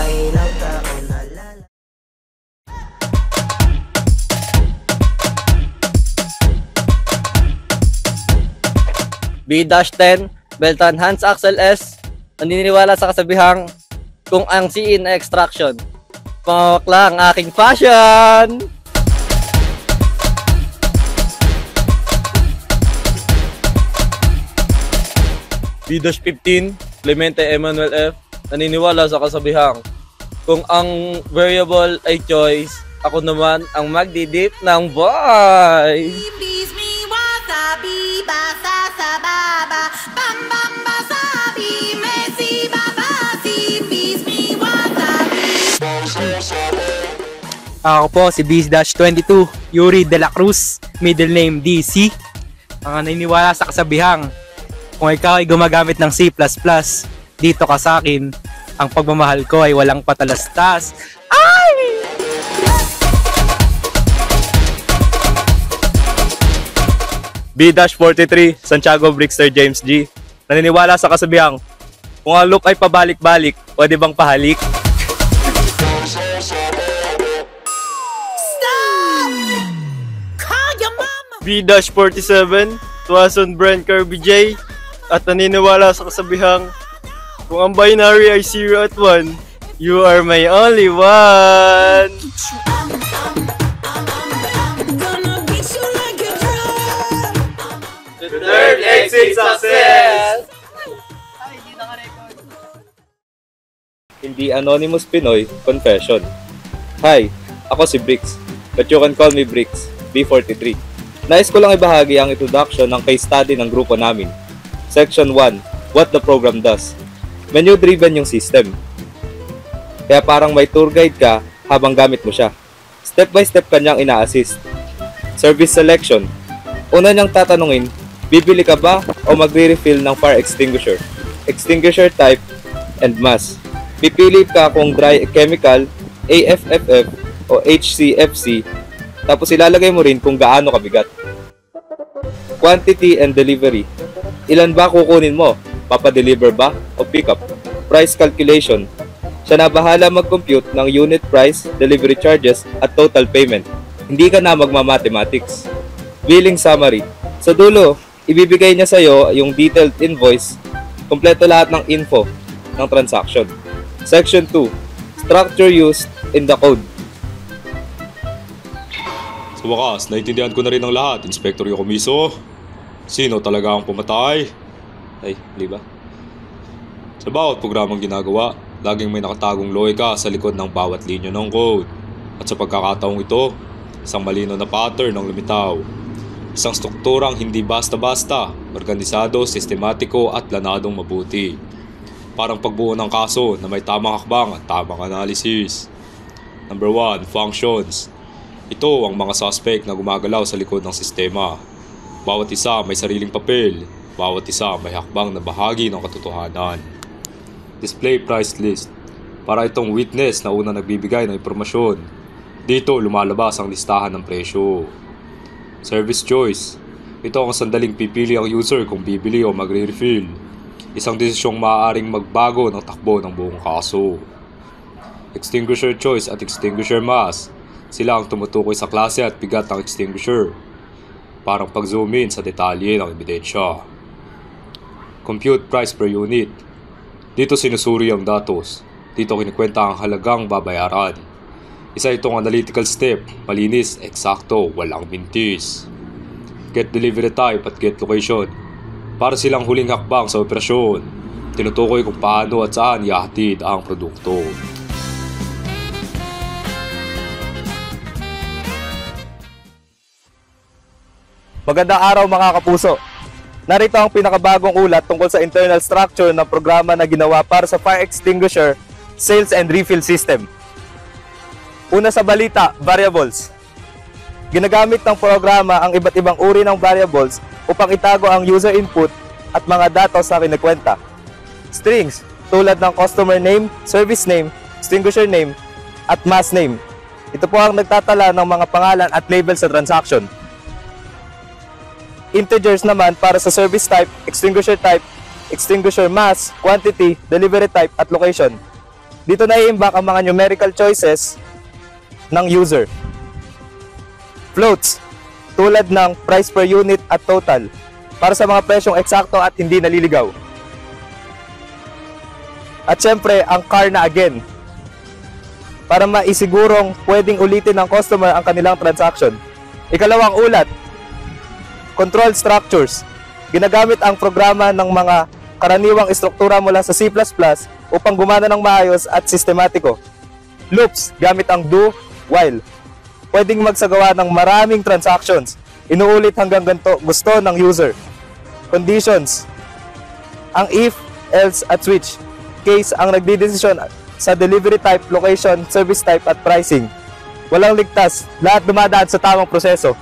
ilang taon na lala. B-10, Beltan Hans Axel S, naniniwala sa kasabihang kung ang siin ay extraction, pangawak lang aking fashion! B-15, Clemente Emmanuel F, naniniwala sa kasabihang kung ang variable ay choice, ako naman ang magdidip ng boy! Ako po si B-22, Yuri De La Cruz, middle name DC. Ang naniniwala sa kasabihang, kung ikaw ay gumagamit ng C++, dito ka sa akin, ang pagmamahal ko ay walang patalastas. Ay! B-43, Santiago Brickster James G, naniniwala sa kasabihang kung ang loop ay pabalik-balik, pwede bang pahalik? B-47, Tuason Brent Kirby J, at naniniwala sa kasabihang kung ang binary ay 0 at 1, you are my only one! The third exit success! Hindi Anonymous Pinoy Confession. Hi, ako si Bricks, but you can call me Bricks, B43. Nais ko lang ibahagi ang introduction ng case study ng grupo namin. Section 1, What the Program Does. Menu-driven yung system. Kaya parang may tour guide ka habang gamit mo siya. Step by step kanyang ina-assist. Service selection. Una niyang tatanungin, bibili ka ba o magre-refill ng fire extinguisher? Extinguisher type and mass. Pipili ka kung dry chemical, AFFF o HCFC. Tapos ilalagay mo rin kung gaano kabigat. Quantity and delivery. Ilan ba kukunin mo? Papadeliver ba o pick up? Price calculation. Siya na bahala mag-compute ng unit price, delivery charges at total payment. Hindi ka na magmamathematics. Billing summary. Sa dulo, ibibigay niya sa'yo yung detailed invoice, kompleto lahat ng info ng transaction. Section 2. Structure used in the code. Sa wakas, naintindihan ko na rin ang lahat, Inspector Yokomiso. Sino talaga ang pumatay? Ay, di ba? Sa bawat programang ginagawa, laging may nakatagong lohika sa likod ng bawat linya ng code. At sa pagkakataong ito, isang malinaw na pattern ng lumitaw. Isang strukturang hindi basta-basta, organisado, sistematiko at planadong mabuti. Parang pagbuo ng kaso na may tamang hakbang at tamang analysis. Number 1, functions. Ito ang mga suspect na gumagalaw sa likod ng sistema. Bawat isa may sariling papel, bawat isa may hakbang na bahagi ng katotohanan. Display price list. Para itong witness na una nagbibigay ng impormasyon. Dito lumalabas ang listahan ng presyo. Service choice. Ito ang sandaling pipili ang user kung bibili o magre-refill. Isang desisyong maaaring magbago ng takbo ng buong kaso. Extinguisher choice at extinguisher mass. Sila ang tumutukoy sa klase at bigat ng extinguisher. Parang pag-zoom in sa detalye ng ebidensya. Compute price per unit. Dito sinusuri ang datos. Dito kinikwenta ang halagang babayaran. Isa itong analytical step, malinis, eksakto, walang mintis. Get delivery type at get location. Para silang huling hakbang sa operasyon. Tinutukoy kung paano at saan ihahatid ang produkto. Magandang araw mga kapuso. Narito ang pinakabagong ulat tungkol sa internal structure ng programa na ginawa para sa fire extinguisher, sales and refill system. Una sa balita, variables. Ginagamit ng programa ang iba't ibang uri ng variables upang itago ang user input at mga datos na kinikwenta. Strings, tulad ng customer name, service name, extinguisher name, at mass name. Ito po ang nagtatala ng mga pangalan at label sa transaction. Integers naman para sa service type, extinguisher mass, quantity, delivery type, at location. Dito na-iimbak ang mga numerical choices ng user. Floats, tulad ng price per unit at total, para sa mga presyong eksakto at hindi naliligaw. At syempre, ang car na again, para maisigurong pwedeng ulitin ng customer ang kanilang transaction. Ikalawang ulat, control structures. Ginagamit ang programa ng mga karaniwang istruktura mula sa C++ upang gumana ng maayos at sistematiko. Loops, gamit ang do, while. Pwedeng magsagawa ng maraming transactions. Inuulit hanggang ganito gusto ng user. Conditions, ang if, else at switch. Case ang nagdidesisyon sa delivery type, location, service type at pricing. Walang ligtas, lahat dumadaan sa tamang proseso.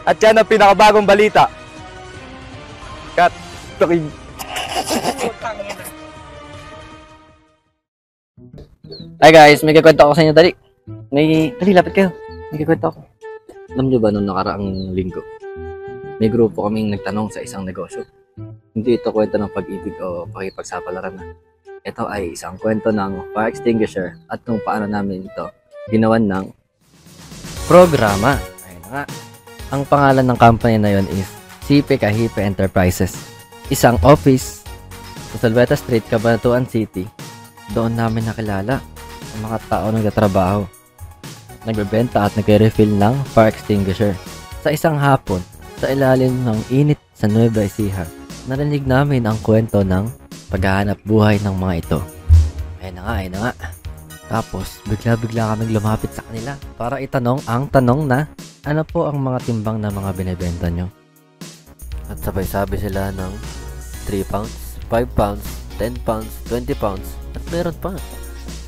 At yan ang pinakabagong balita. Cut. Hi guys, may kikwento ako sa inyo, dali. Dali, lapit kayo. May kikwento ako. Alam nyo ba nung nakaraang linggo, may grupo kaming nagtanong sa isang negosyo. Hindi ito kwento ng pag-ibig o pakipagsapalaran na. Ito ay isang kwento ng fire extinguisher at kung paano namin ito ginawan ng programa. Ayun na nga. Ang pangalan ng company na yon is CP Kahipe Enterprises. Isang office sa Salveta Street, Cabanatuan City. Doon namin nakilala ang mga tao nagtatrabaho, nagbebenta at nagre-refill ng fire extinguisher. Sa isang hapon, sa ilalim ng init sa Nueva Ecija, narinig namin ang kwento ng paghahanap buhay ng mga ito. Ayun na nga. Tapos, bigla-bigla kaming lumapit sa kanila para itanong ang tanong na, ano po ang mga timbang na mga binibenta nyo? At sabay sabi sila ng 3 pounds, 5 pounds, 10 pounds, 20 pounds, at meron pa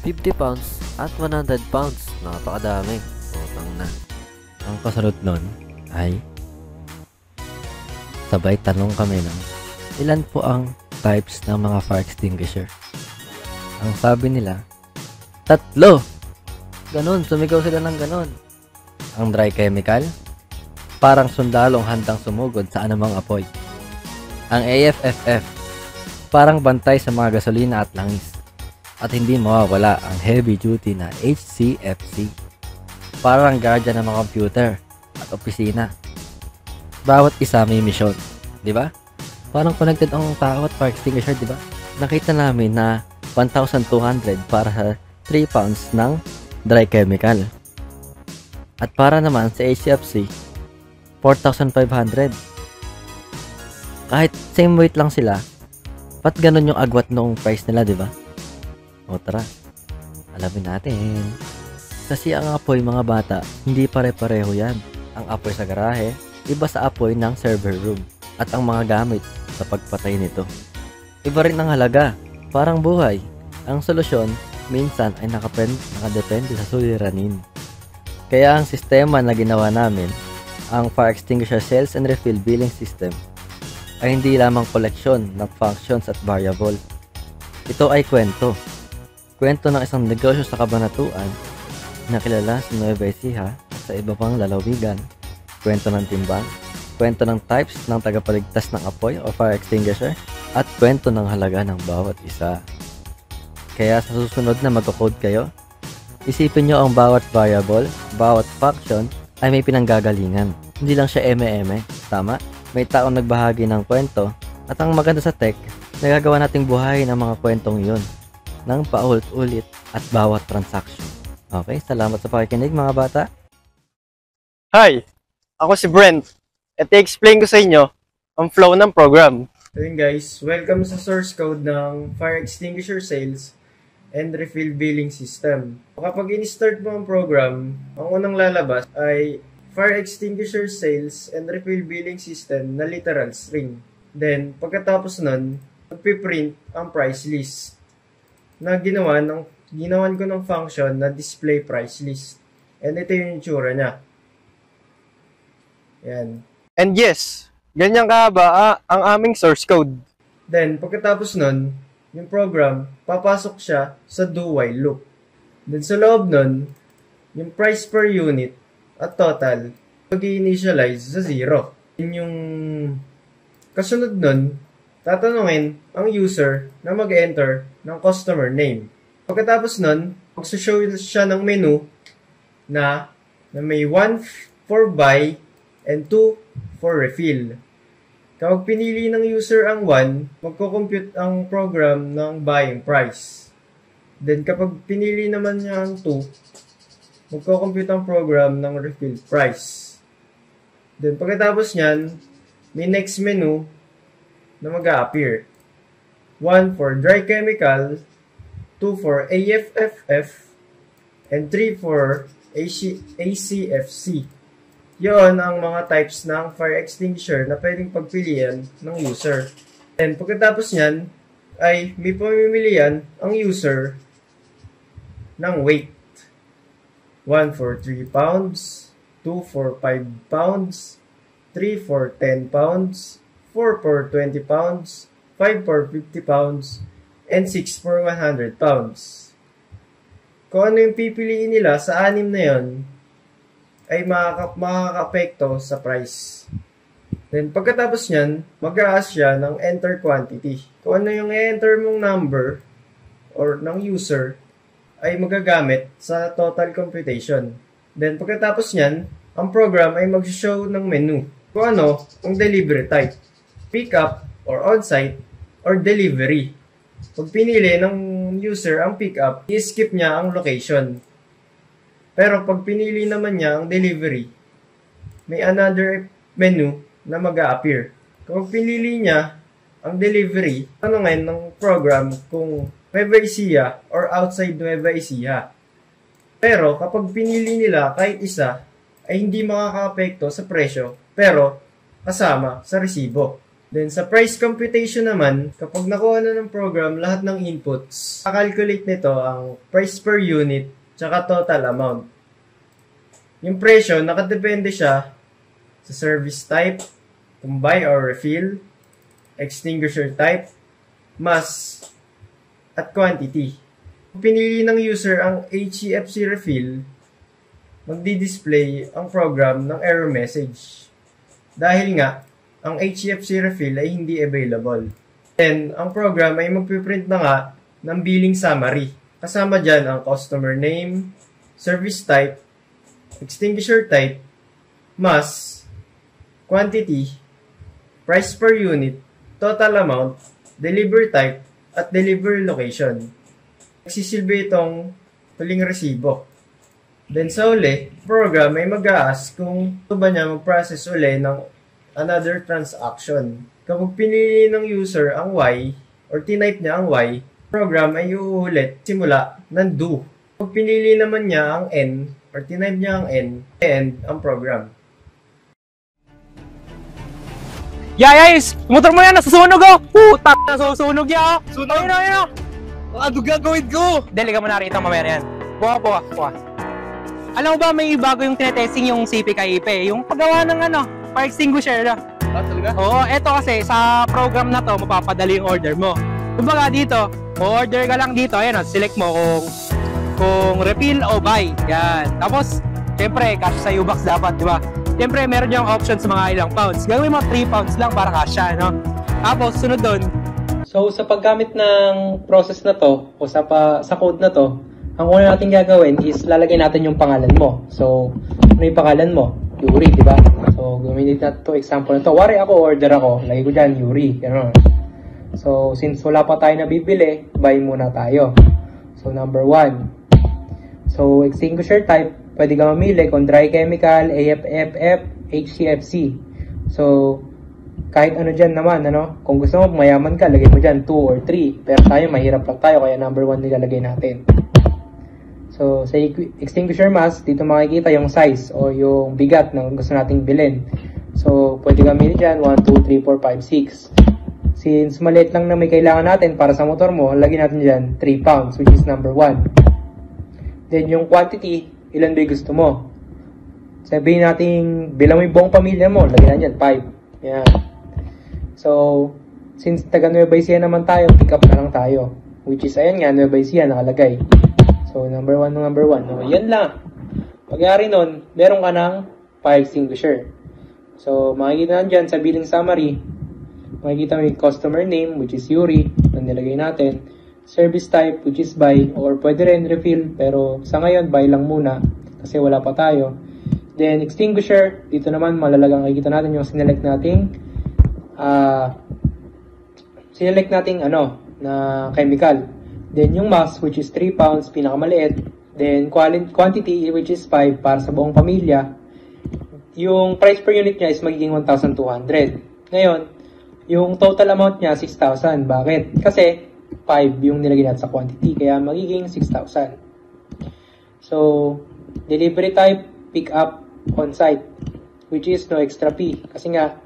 50 pounds at 100 pounds. Napakadami. Utang na. Ang kasunod nun ay sabay tanong kami ng ilan po ang types ng mga fire extinguisher. Ang sabi nila, 3. Ganon, sumigaw sila ng ganon. Ang dry chemical, parang sundalong handang sumugod sa anumang apoy. Ang AFFF, parang bantay sa mga gasolina at langis. At hindi mawawala ang heavy duty na HCFC, parang guardian ng mga computer at opisina. Bawat isa may mission, di ba? Parang connected ang tao at fire extinguisher, di ba? Nakita namin na 1,200 para sa 3 pounds ng dry chemical. At para naman sa HCFC, 4,500. Kahit same weight lang sila, ba't ganun yung agwat noong price nila, di ba? O tara, alamin natin. Kasi ang apoy, mga bata, hindi pare-pareho yan. Ang apoy sa garahe, iba sa apoy ng server room. At ang mga gamit sa pagpatay nito, iba rin ang halaga, parang buhay. Ang solusyon, minsan ay nakadepende sa suliranin. Kaya ang sistema na ginawa namin, ang Fire Extinguisher Sales and Refill Billing System, ay hindi lamang koleksyon ng functions at variable. Ito ay kwento. Kwento ng isang negosyo sa Cabanatuan na kilala sa Nueva Ecija at sa iba pang lalawigan. Kwento ng timbang, kwento ng types ng tagapaligtas ng apoy o fire extinguisher, at kwento ng halaga ng bawat isa. Kaya sa susunod na magko-code kayo, isipin nyo ang bawat variable, bawat function ay may pinanggagalingan. Hindi lang siya eme-eme, tama? May taong nagbahagi ng kwento, at ang maganda sa tech, nagagawa nating buhayin ang mga kwentong yun ng paulit-ulit at bawat transaction. Okay, salamat sa pakikinig mga bata. Hi! Ako si Brent at i-explain ko sa inyo ang flow ng program. Ayun guys, welcome sa source code ng Fire Extinguisher Sales and Refill Billing System. Kapag in-start mo ang program, ang unang lalabas ay Fire Extinguisher Sales and Refill Billing System na literal string. Then, pagkatapos nun, magpiprint ang price list na ginawan ko ng function na display price list. And ito yung itsura niya. Yan. And yes, ganyan kahaba ang aming source code. Then, pagkatapos nun, yung program, papasok siya sa do-while loop. Then, sa loob nun, yung price per unit at total, mag-i-initialize sa 0. Yun yung kasunod nun, tatanungin ang user na mag-enter ng customer name. Pagkatapos nun, mag-show siya ng menu na may 1 for buy and 2 for refill. Kapag pinili ng user ang 1, magko-compute ang program ng buying price. Then kapag pinili naman niya ang 2, magko-compute ang program ng refill price. Then pagkatapos niyan, may next menu na mag-a-appear. 1 for dry chemical, 2 for AFFF, and 3 for ACFC. Yon ang mga types ng fire extinguisher na pwedeng pagpilian ng user. And pagkatapos niyan, ay may pamimilian ang user ng weight. 1 for 3 pounds, 2 for 5 pounds, 3 for 10 pounds, 4 for 20 pounds, 5 for 50 pounds, and 6 for 100 pounds. Kung ano yung pipiliin nila sa 6 na yon, ay makaka-apekto sa price. Then, pagkatapos nyan, mag-a-ask siya ng enter quantity. Kung ano yung enter mong number or ng user, ay magagamit sa total computation. Then, pagkatapos nyan, ang program ay mag-show ng menu. Kung ano ang delivery type. Pick up or on-site or delivery. Pag pinili ng user ang pick up, i-skip niya ang location. Pero pag pinili naman niya ang delivery, may another menu na mag-a-appear. Kung pinili niya ang delivery, tanongin ng program kung Nueva Ecija or outside Nueva Ecija. Pero kapag pinili nila kahit isa, ay hindi makaka-apekto sa presyo, pero kasama sa resibo. Then sa price computation naman, kapag nakuha na ng program lahat ng inputs, kakalculate nito ang price per unit tsaka total amount. Yung presyo, nakadepende siya sa service type, kung buy or refill, extinguisher type, mass, at quantity. Kung pinili ng user ang HEFC refill, magdi-display ang program ng error message. Dahil nga, ang HEFC refill ay hindi available. Then, ang program ay magpiprint na nga ng billing summary. Kasama dyan ang customer name, service type, extinguisher type, mass, quantity, price per unit, total amount, delivery type, at delivery location. Nagsisilbi itong huling resibo. Then sa uli, program ay mag-a-ask kung ito ba niya mag-process uli ng another transaction. Kapag pinili ng user ang Y, or tinype niya ang Y, program ay uulit simula ng do. Kapag pinili naman niya ang N, or tinype niya ang N, end ang program. Yayay! Motor mo yan! Nasusunog oh! Putak! Nasusunog yan oh! Sunog! Ayun oh! Ano gagawin ko? Dali ka mo nakita mamaya na yan. Buka. Alam mo ba may bago yung tinetesting yung CPKIP? Yung paggawa ng fire extinguisher na. Ah, talaga? Oo, eto kasi sa program na to, mapapadali yung order mo. Kumbaga dito, order ka lang dito, ayan select mo kung refill o buy. Yan. Tapos, syempre, cash sa U-Box dapat, di ba? Siyempre, meron yung option sa mga ilang pounds. Gagawin mo 3 pounds lang para kasya, no? Tapos, sunod doon. So, sa paggamit ng process na to, o sa code na to, ang una natin gagawin is lalagay natin yung pangalan mo. So, ano yung pangalan mo? Yuri, di ba? So, gamitin natin to example na to. Wari ako, order ako. Lagay ko dyan, Yuri. Gano'n. So, since wala pa tayo nabibili, buy muna tayo. So, number 1. So, extinguisher type, pwede ka mamili kung dry chemical, AFFF, HCFC. So, kahit ano dyan naman, kung gusto mo, mayaman ka, lagay mo dyan 2 or 3. Pero tayo, mahirap lang tayo, kaya number 1 nilalagay natin. So, sa extinguisher mask, dito makikita yung size o yung bigat na gusto nating bilhin. So, pwede ka mamili dyan 1, 2, 3, 4, 5, 6. Since maliit lang na may kailangan natin para sa motor mo, lagyan natin dyan 3 pounds, which is number 1. Then, yung quantity, ilan ba gusto mo? Sabihin natin, bilang mo yung buong pamilya mo, lagyan natin dyan 5. Yan. So, since taga Nueva Ecija naman tayo, pick up na lang tayo. Which is, ayan nga, Nueva Ecija nakalagay. So, number 1. So, yan lang. Pagyari nun, meron ka ng fire extinguisher. So, makikita na dyan sa billing summary, makikita mo yung customer name, which is Yuri, na nilagay natin. service type which is buy, or pwede rin refill, pero sa ngayon buy lang muna kasi wala pa tayo. Then extinguisher, dito naman malalagang makikita natin yung sinelect nating na chemical. Then yung mass which is 3 pounds, pinakamaliit. Then quantity which is 5 para sa buong pamilya. Yung price per unit niya is magiging 1,200. Ngayon, yung total amount niya 6,000. Bakit? Kasi 5 yung nilagay natin sa quantity, kaya magiging 6,000. So, delivery type, pick up on site, which is no extra fee kasi nga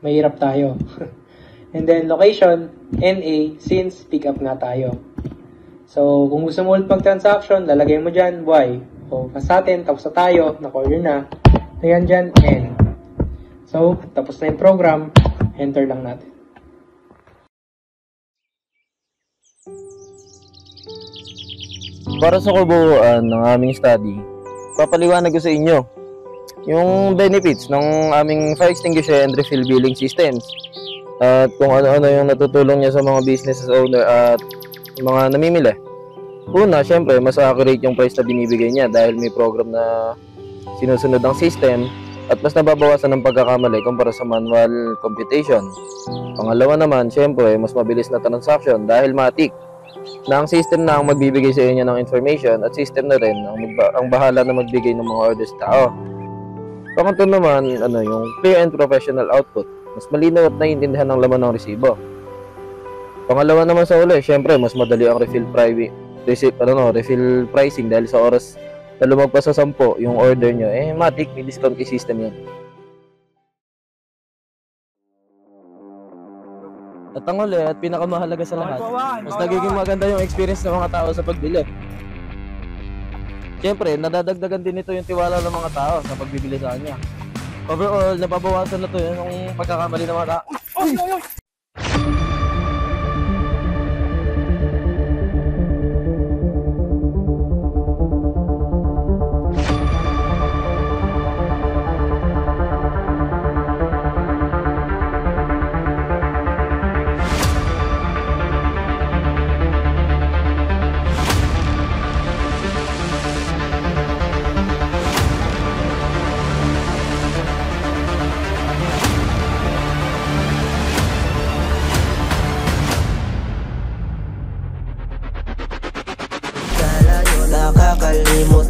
mahirap tayo. And then location, NA, since pick up nga tayo. So, kung gusto mo ulit mag-transaction, lalagay mo dyan Y. O, sa atin, tapos na tayo, na-order na. Ayan dyan, N. So, tapos na yung program, enter lang natin. Para sa kabuuan ng aming study, papaliwanag ko sa inyo yung benefits ng aming fire extinguisher and refill billing systems at kung ano-ano yung natutulong niya sa mga business owner at mga namimili. Una, syempre, mas accurate yung price na binibigay niya dahil may program na sinusunod ang system at mas nababawasan ng pagkakamali kumpara sa manual computation. Pangalawa naman, syempre, mas mabilis na transaction dahil matik na ang system na ang magbibigay sa inyo ng information at system na rin ang bahala na magbigay ng mga orders sa tao. Pangatlo naman, yung clear and professional output. Mas malinaw at naiintindihan ng laman ng resibo. Pangalawa naman sa uli, syempre, mas madali ang refill pricing dahil sa oras na lumagpas sa 10 yung order nyo, matik, may discount system yan. At ang huli at pinakamahalaga sa lahat, mas nagiging maganda yung experience ng mga tao sa pagbili. Siyempre, nadadagdagan din ito yung tiwala ng mga tao sa pagbibili sa kanya. Overall, nababawasan na ito yung pagkakamali ng mga tao. Nakakalimot